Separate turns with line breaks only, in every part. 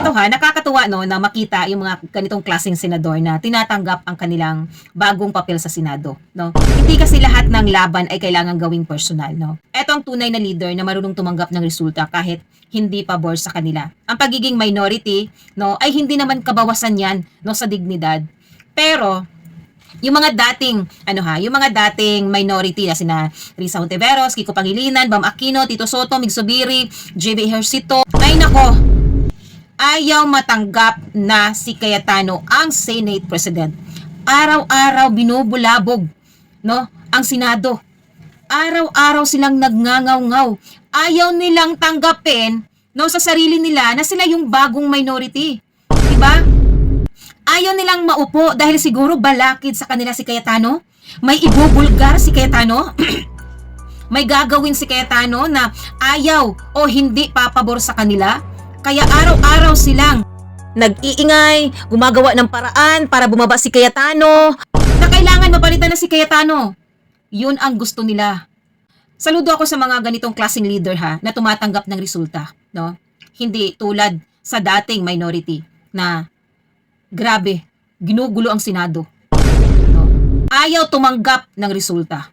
Eto ha, nakakatuwa no na makita yung mga ganitong klaseng senador na tinatanggap ang kanilang bagong papel sa Senado, no? Hindi kasi lahat ng laban ay kailangan gawing personal, no? Eto ang tunay na leader na marunong tumanggap ng resulta kahit hindi pabor sa kanila. Ang pagiging minority, no, ay hindi naman kabawasan yan, no, sa dignidad. Pero yung mga dating yung mga dating minority na sina Risa Hontiveros, Kiko Pangilinan, Bam Aquino, Tito Soto, Mig Zubiri, JB Ejercito, ay nako, ayaw matanggap na si Cayetano ang Senate President. Araw-araw binubulabog, no, ang Senado. Araw-araw silang nagngangaw-ngaw. Ayaw nilang tanggapin, no, sa sarili nila na sila yung bagong minority. Diba? Ayaw nilang maupo dahil siguro balakid sa kanila si Cayetano. May ibubulgar si Cayetano. May gagawin si Cayetano na ayaw o hindi papabor sa kanila. Kaya araw-araw silang nag-iingay, gumagawa ng paraan para bumaba si Cayetano, na kailangan mapalitan na si Cayetano. Yun ang gusto nila. Saludo ako sa mga ganitong klaseng leader ha, na tumatanggap ng resulta, no? Hindi tulad sa dating minority na grabe, ginugulo ang Senado. No? Ayaw tumanggap ng resulta.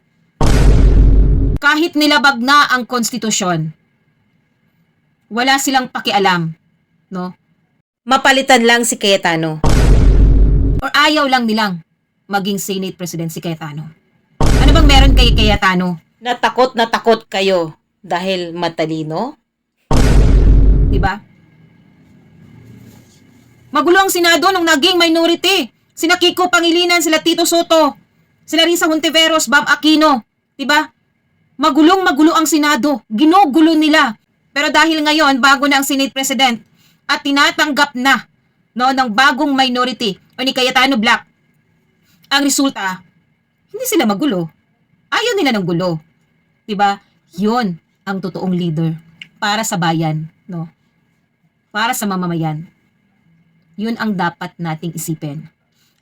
Kahit nilabag na ang konstitusyon, wala silang pakialam, no? Mapalitan lang si Cayetano. Or ayaw lang nilang maging Senate President si Cayetano. Ano bang meron kay Cayetano? Na takot kayo dahil matalino? Diba? Magulo ang Senado nung naging minority. Sina Kiko Pangilinan, sila Tito Soto, sila Risa Hontiveros, Bam Aquino. Diba? Magulo ang Senado. Ginugulo nila. Pero dahil ngayon, bago na ang Senate President at tinatanggap na, no, ng bagong minority o ni Cayetano Black, ang resulta, hindi sila magulo. Ayaw nila ng gulo. Diba? Yun ang totoong leader para sa bayan, no? Para sa mamamayan. Yun ang dapat nating isipin.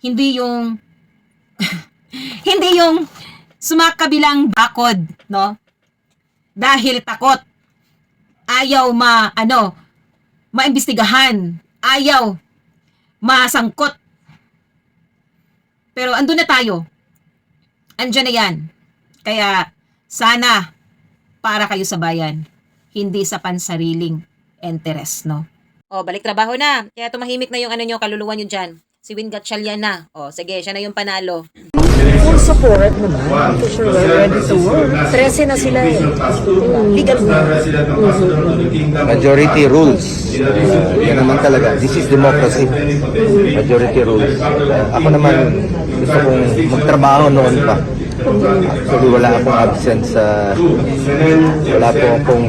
Hindi yung hindi yung sumakabilang bakod, no? Dahil takot. Ayaw maimbestigahan, ayaw masangkot. Pero andun na tayo. Andiyan na yan. Kaya sana para kayo sa bayan, hindi sa pansariling interest, no? O, balik trabaho na. Kaya tumahimik na yung kaluluwa nyo dyan. Si Win Gatchalian na. O, sige, siya na yung panalo.
Full support naman. Because sure, we're ready to work. 13 na sila eh. Legal na.
Majority rules. Yan naman talaga. This is democracy. Majority rules. Ako naman, gusto kong magtrabaho noon pa. Actually, wala akong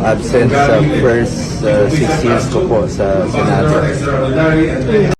absent sa first 6 years ko po sa Senado.